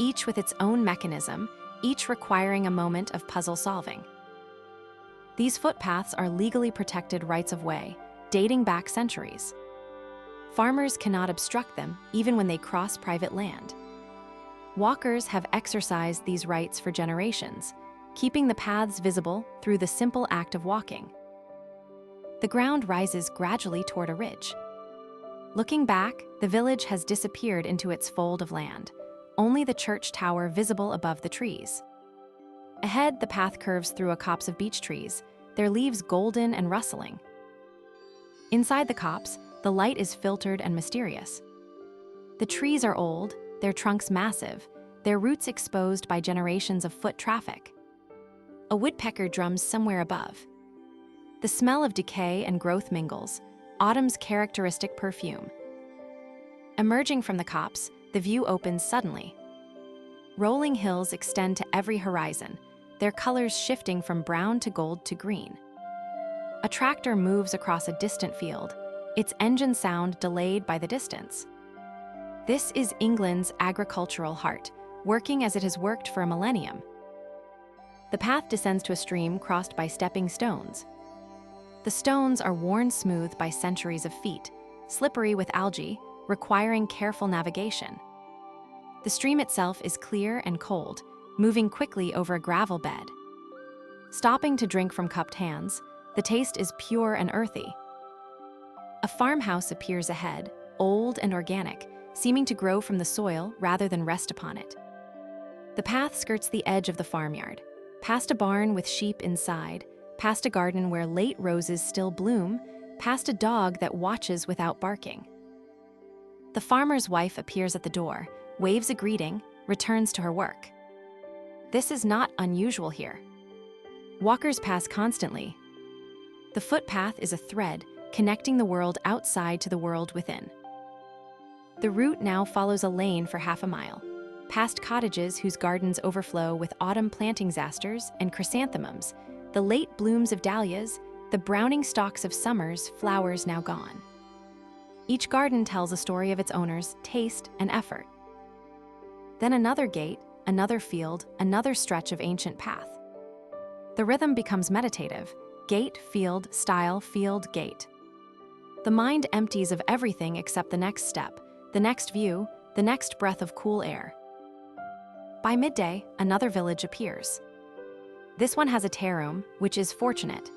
each with its own mechanism, each requiring a moment of puzzle solving. These footpaths are legally protected rights-of-way, dating back centuries. Farmers cannot obstruct them even when they cross private land. Walkers have exercised these rights for generations, keeping the paths visible through the simple act of walking. The ground rises gradually toward a ridge. Looking back, the village has disappeared into its fold of land, only the church tower visible above the trees. Ahead, the path curves through a copse of beech trees, their leaves golden and rustling. Inside the copse, the light is filtered and mysterious. The trees are old, their trunks massive, their roots exposed by generations of foot traffic. A woodpecker drums somewhere above. The smell of decay and growth mingles, autumn's characteristic perfume. Emerging from the copse, the view opens suddenly. Rolling hills extend to every horizon, their colors shifting from brown to gold to green. A tractor moves across a distant field, its engine sound delayed by the distance. This is England's agricultural heart, working as it has worked for a millennium. The path descends to a stream crossed by stepping stones. The stones are worn smooth by centuries of feet, slippery with algae, requiring careful navigation. The stream itself is clear and cold, moving quickly over a gravel bed. Stopping to drink from cupped hands, the taste is pure and earthy. A farmhouse appears ahead, old and organic, seeming to grow from the soil rather than rest upon it. The path skirts the edge of the farmyard, past a barn with sheep inside, past a garden where late roses still bloom, past a dog that watches without barking. The farmer's wife appears at the door, waves a greeting, returns to her work. This is not unusual here. Walkers pass constantly. The footpath is a thread connecting the world outside to the world within. The route now follows a lane for half a mile, past cottages whose gardens overflow with autumn planting asters and chrysanthemums, the late blooms of dahlias, the browning stalks of summer's flowers now gone. Each garden tells a story of its owner's taste and effort. Then another gate, another field, another stretch of ancient path. The rhythm becomes meditative: gate, field, stile, field, gate. The mind empties of everything except the next step, the next view, the next breath of cool air. By midday, another village appears. This one has a taroom, which is fortunate.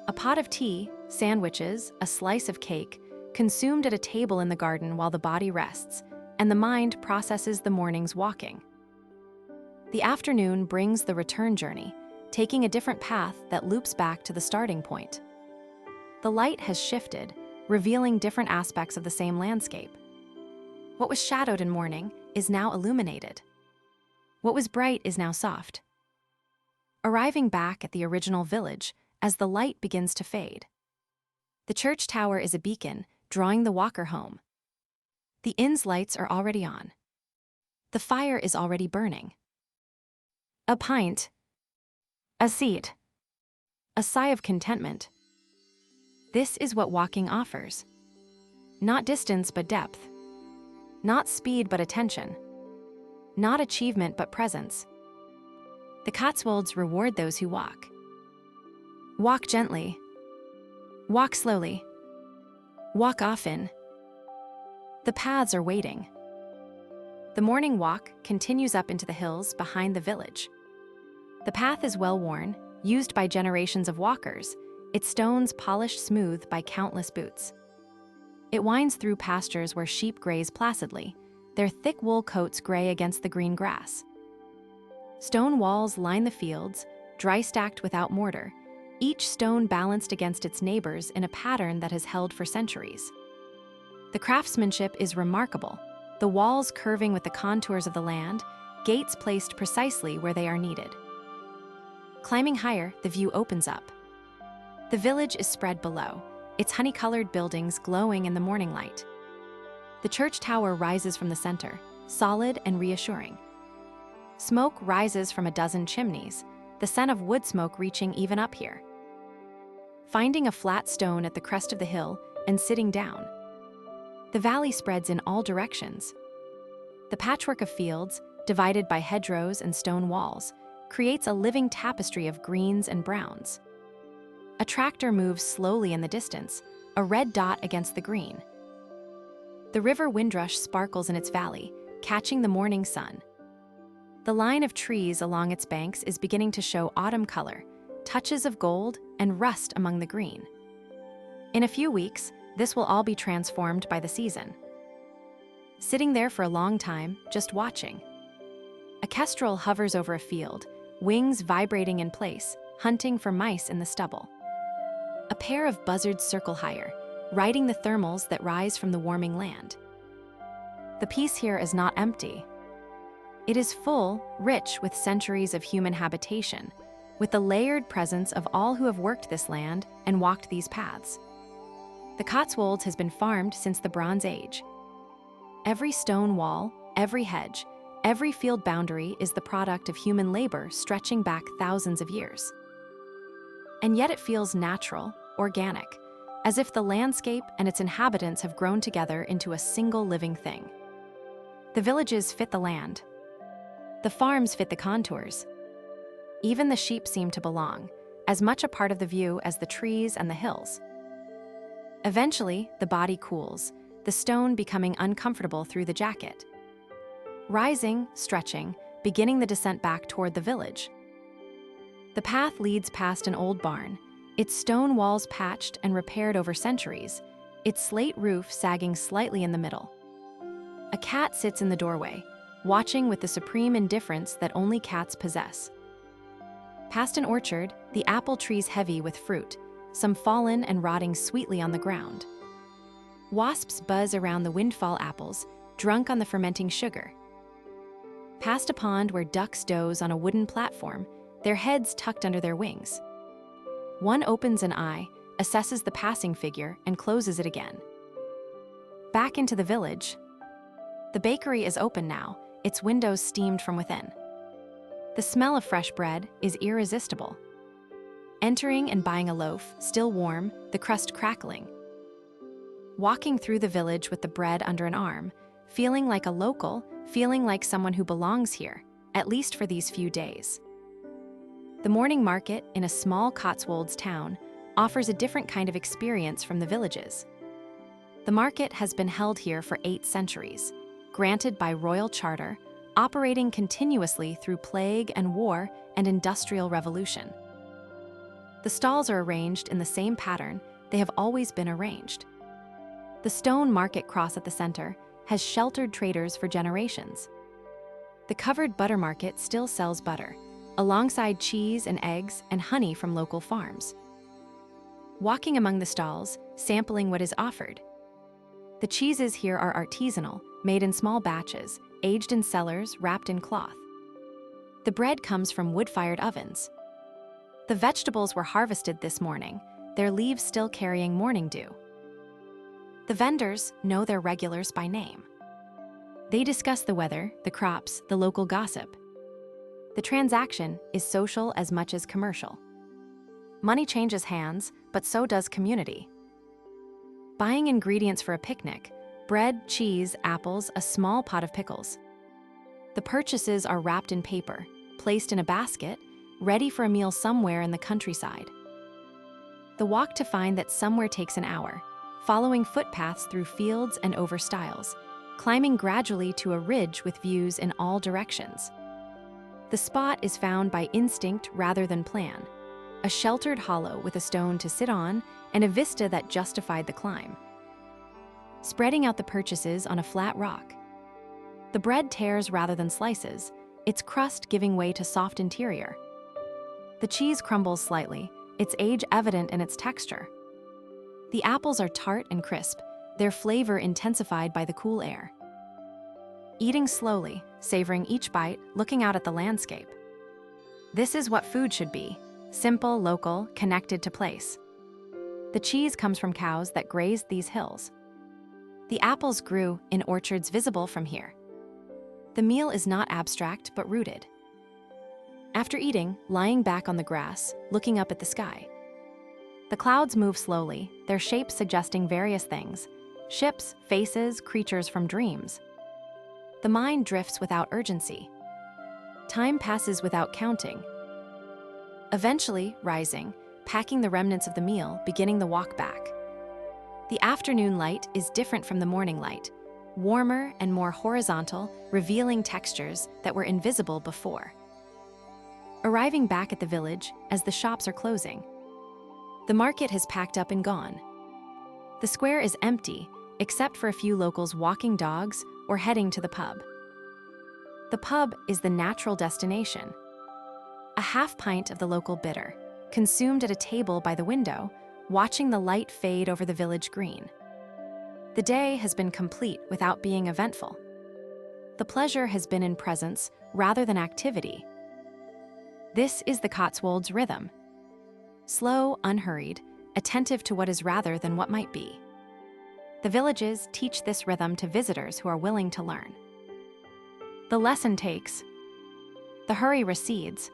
A pot of tea, sandwiches, a slice of cake, consumed at a table in the garden while the body rests, and the mind processes the morning's walking. The afternoon brings the return journey, taking a different path that loops back to the starting point. The light has shifted, revealing different aspects of the same landscape. What was shadowed in morning is now illuminated. What was bright is now soft. Arriving back at the original village as the light begins to fade. The church tower is a beacon, drawing the walker home. The inn's lights are already on. The fire is already burning. A pint. A seat. A sigh of contentment. This is what walking offers. Not distance but depth. Not speed but attention. Not achievement but presence. The Cotswolds reward those who walk. Walk gently. Walk slowly. Walk often. The paths are waiting. The morning walk continues up into the hills behind the village. The path is well worn, used by generations of walkers, its stones polished smooth by countless boots. It winds through pastures where sheep graze placidly, their thick wool coats gray against the green grass. Stone walls line the fields, dry stacked without mortar, each stone balanced against its neighbors in a pattern that has held for centuries. The craftsmanship is remarkable, the walls curving with the contours of the land, gates placed precisely where they are needed. Climbing higher, the view opens up. The village is spread below, its honey-colored buildings glowing in the morning light. The church tower rises from the center, solid and reassuring. Smoke rises from a dozen chimneys, the scent of wood smoke reaching even up here. Finding a flat stone at the crest of the hill and sitting down. The valley spreads in all directions. The patchwork of fields, divided by hedgerows and stone walls, creates a living tapestry of greens and browns. A tractor moves slowly in the distance, a red dot against the green. The river Windrush sparkles in its valley, catching the morning sun. The line of trees along its banks is beginning to show autumn color, touches of gold and rust among the green. In a few weeks, this will all be transformed by the season. Sitting there for a long time, just watching. A kestrel hovers over a field, wings vibrating in place, hunting for mice in the stubble. A pair of buzzards circle higher, riding the thermals that rise from the warming land. The peace here is not empty. It is full, rich with centuries of human habitation, with the layered presence of all who have worked this land and walked these paths. The Cotswolds has been farmed since the Bronze Age. Every stone wall, every hedge, every field boundary is the product of human labor stretching back thousands of years. And yet it feels natural, organic, as if the landscape and its inhabitants have grown together into a single living thing. The villages fit the land. The farms fit the contours. Even the sheep seem to belong, as much a part of the view as the trees and the hills. Eventually, the body cools, the stone becoming uncomfortable through the jacket. Rising, stretching, beginning the descent back toward the village. The path leads past an old barn, its stone walls patched and repaired over centuries, its slate roof sagging slightly in the middle. A cat sits in the doorway, watching with the supreme indifference that only cats possess. Past an orchard, the apple trees heavy with fruit, some fallen and rotting sweetly on the ground. Wasps buzz around the windfall apples, drunk on the fermenting sugar. Past a pond where ducks doze on a wooden platform, their heads tucked under their wings. One opens an eye, assesses the passing figure, and closes it again. Back into the village. The bakery is open now, its windows steamed from within. The smell of fresh bread is irresistible. Entering and buying a loaf, still warm, the crust crackling. Walking through the village with the bread under an arm, feeling like a local, feeling like someone who belongs here, at least for these few days. The morning market in a small Cotswolds town offers a different kind of experience from the villages. The market has been held here for 8 centuries, granted by royal charter, operating continuously through plague and war and industrial revolution. The stalls are arranged in the same pattern they have always been arranged. The stone market cross at the center has sheltered traders for generations. The covered butter market still sells butter, alongside cheese and eggs and honey from local farms. Walking among the stalls, sampling what is offered. The cheeses here are artisanal, made in small batches, aged in cellars, wrapped in cloth. The bread comes from wood-fired ovens. The vegetables were harvested this morning, their leaves still carrying morning dew. The vendors know their regulars by name. They discuss the weather, the crops, the local gossip. The transaction is social as much as commercial. Money changes hands, but so does community. Buying ingredients for a picnic, bread, cheese, apples, a small pot of pickles. The purchases are wrapped in paper, placed in a basket, ready for a meal somewhere in the countryside. The walk to find that somewhere takes an hour, following footpaths through fields and over stiles, climbing gradually to a ridge with views in all directions. The spot is found by instinct rather than plan, a sheltered hollow with a stone to sit on and a vista that justified the climb. Spreading out the purchases on a flat rock. The bread tears rather than slices, its crust giving way to soft interior. The cheese crumbles slightly, its age evident in its texture. The apples are tart and crisp, their flavor intensified by the cool air. Eating slowly, savoring each bite, looking out at the landscape. This is what food should be: simple, local, connected to place. The cheese comes from cows that grazed these hills. The apples grew in orchards visible from here. The meal is not abstract but rooted. After eating, lying back on the grass, looking up at the sky. The clouds move slowly, their shapes suggesting various things: ships, faces, creatures from dreams. The mind drifts without urgency. Time passes without counting. Eventually, rising, packing the remnants of the meal, beginning the walk back. The afternoon light is different from the morning light, warmer and more horizontal, revealing textures that were invisible before. Arriving back at the village as the shops are closing. The market has packed up and gone. The square is empty, except for a few locals walking dogs or heading to the pub. The pub is the natural destination. A half pint of the local bitter, consumed at a table by the window, watching the light fade over the village green. The day has been complete without being eventful. The pleasure has been in presence rather than activity. This is the Cotswolds rhythm. Slow, unhurried, attentive to what is rather than what might be. The villages teach this rhythm to visitors who are willing to learn. The lesson takes. The hurry recedes.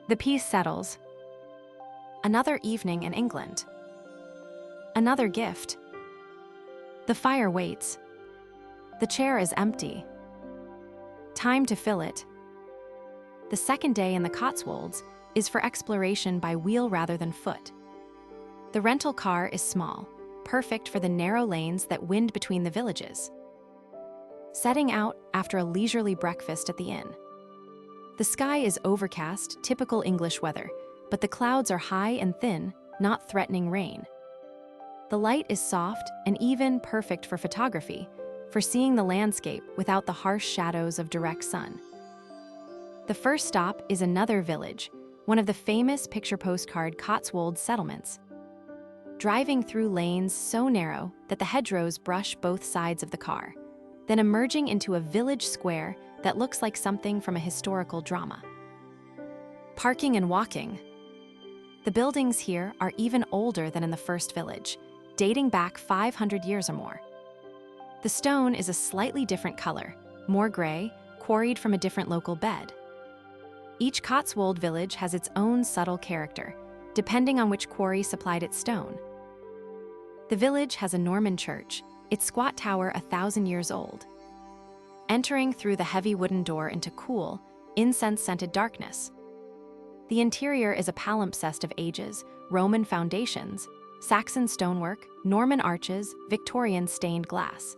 The peace settles. Another evening in England. Another gift. The fire waits. The chair is empty. Time to fill it. The second day in the Cotswolds is for exploration by wheel rather than foot. The rental car is small, perfect for the narrow lanes that wind between the villages. Setting out after a leisurely breakfast at the inn. The sky is overcast, typical English weather, but the clouds are high and thin, not threatening rain. The light is soft and even, perfect for photography, for seeing the landscape without the harsh shadows of direct sun. The first stop is another village, one of the famous picture postcard Cotswold settlements. Driving through lanes so narrow that the hedgerows brush both sides of the car, then emerging into a village square that looks like something from a historical drama. Parking and walking. The buildings here are even older than in the first village, dating back 500 years or more. The stone is a slightly different color, more gray, quarried from a different local bed. Each Cotswold village has its own subtle character, depending on which quarry supplied its stone. The village has a Norman church, its squat tower 1,000 years old. Entering through the heavy wooden door into cool, incense-scented darkness. The interior is a palimpsest of ages, Roman foundations, Saxon stonework, Norman arches, Victorian stained glass.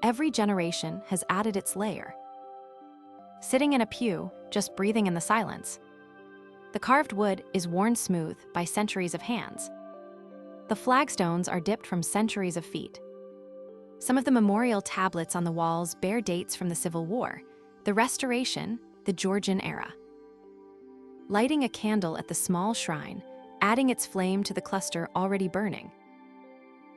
Every generation has added its layer. Sitting in a pew, just breathing in the silence. The carved wood is worn smooth by centuries of hands. The flagstones are dipped from centuries of feet. Some of the memorial tablets on the walls bear dates from the Civil War, the Restoration, the Georgian era. Lighting a candle at the small shrine, adding its flame to the cluster already burning.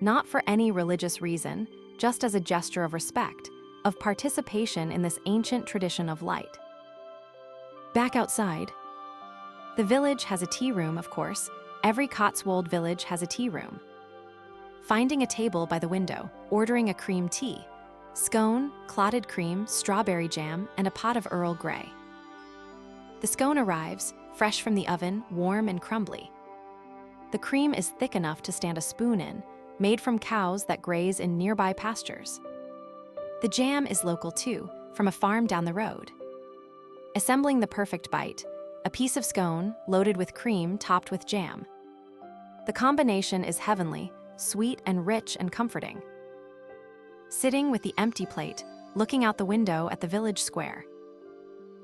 Not for any religious reason, just as a gesture of respect, of participation in this ancient tradition of light. Back outside. The village has a tea room, of course. Every Cotswold village has a tea room. Finding a table by the window, ordering a cream tea, scone, clotted cream, strawberry jam, and a pot of Earl Grey. The scone arrives, fresh from the oven, warm and crumbly. The cream is thick enough to stand a spoon in, made from cows that graze in nearby pastures. The jam is local too, from a farm down the road. Assembling the perfect bite, a piece of scone loaded with cream topped with jam. The combination is heavenly, sweet and rich and comforting. Sitting with the empty plate, looking out the window at the village square.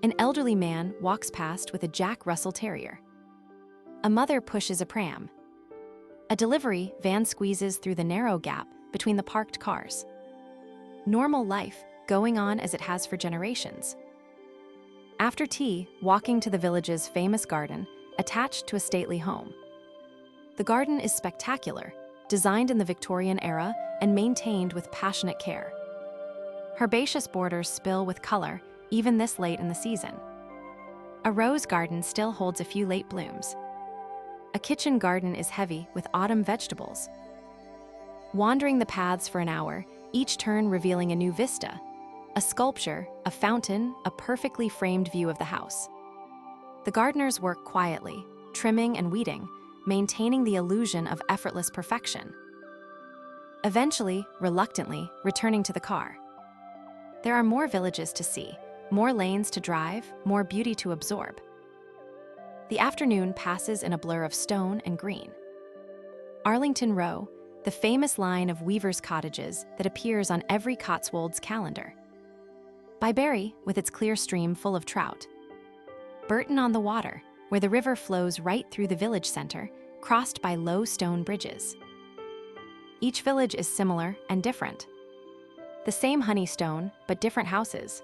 An elderly man walks past with a Jack Russell Terrier. A mother pushes a pram. A delivery van squeezes through the narrow gap between the parked cars. Normal life, going on as it has for generations. After tea, walking to the village's famous garden, attached to a stately home. The garden is spectacular, designed in the Victorian era and maintained with passionate care. Herbaceous borders spill with color, even this late in the season. A rose garden still holds a few late blooms. A kitchen garden is heavy with autumn vegetables. Wandering the paths for an hour, each turn revealing a new vista. A sculpture, a fountain, a perfectly framed view of the house. The gardeners work quietly, trimming and weeding, maintaining the illusion of effortless perfection. Eventually, reluctantly, returning to the car. There are more villages to see, more lanes to drive, more beauty to absorb. The afternoon passes in a blur of stone and green. Arlington Row, the famous line of weavers' cottages that appears on every Cotswolds calendar. Byberry, with its clear stream full of trout. Burton on the Water, where the river flows right through the village center, crossed by low stone bridges. Each village is similar and different. The same Honeystone, but different houses.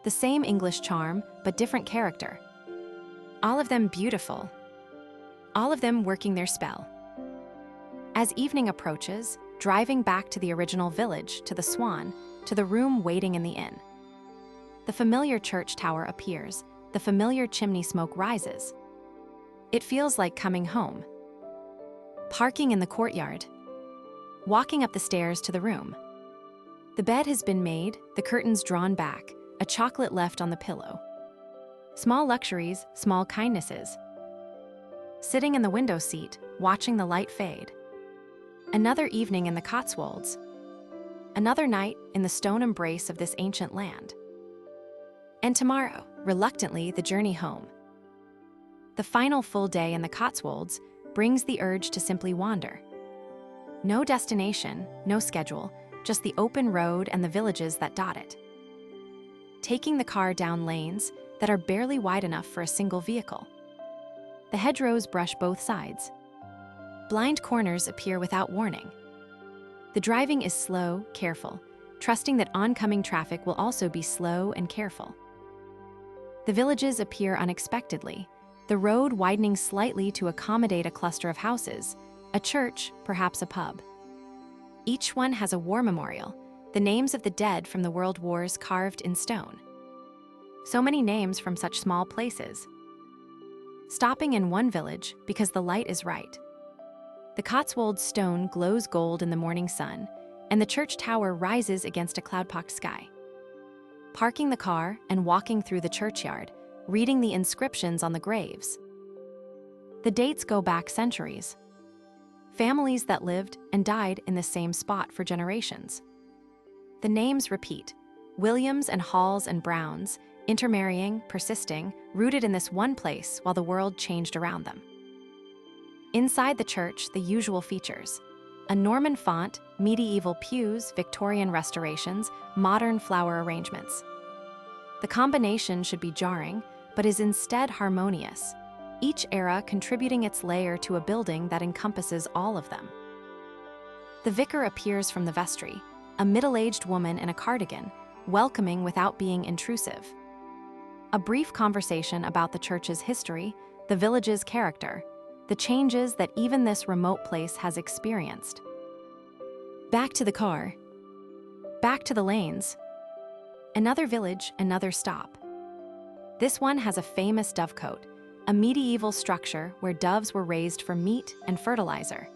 The same English charm, but different character. All of them beautiful. All of them working their spell. As evening approaches, driving back to the original village, to the Swan, to the room waiting in the inn. The familiar church tower appears, the familiar chimney smoke rises. It feels like coming home. Parking in the courtyard. Walking up the stairs to the room. The bed has been made, the curtains drawn back, a chocolate left on the pillow. Small luxuries, small kindnesses. Sitting in the window seat, watching the light fade. Another evening in the Cotswolds. Another night in the stone embrace of this ancient land. And tomorrow, reluctantly, the journey home. The final full day in the Cotswolds brings the urge to simply wander. No destination, no schedule, just the open road and the villages that dot it. Taking the car down lanes that are barely wide enough for a single vehicle. The hedgerows brush both sides. Blind corners appear without warning. The driving is slow, careful, trusting that oncoming traffic will also be slow and careful. The villages appear unexpectedly, the road widening slightly to accommodate a cluster of houses, a church, perhaps a pub. Each one has a war memorial, the names of the dead from the world wars carved in stone. So many names from such small places. Stopping in one village because the light is right. The Cotswold stone glows gold in the morning sun, and the church tower rises against a cloud-pocked sky. Parking the car and walking through the churchyard, reading the inscriptions on the graves. The dates go back centuries. Families that lived and died in the same spot for generations. The names repeat, Williams and Halls and Browns, intermarrying, persisting, rooted in this one place while the world changed around them. Inside the church, the usual features. A Norman font, medieval pews, Victorian restorations, modern flower arrangements. The combination should be jarring, but is instead harmonious, each era contributing its layer to a building that encompasses all of them. The vicar appears from the vestry, a middle-aged woman in a cardigan, welcoming without being intrusive. A brief conversation about the church's history, the village's character, the changes that even this remote place has experienced. Back to the car. Back to the lanes. Another village, another stop. This one has a famous dovecote, a medieval structure where doves were raised for meat and fertilizer.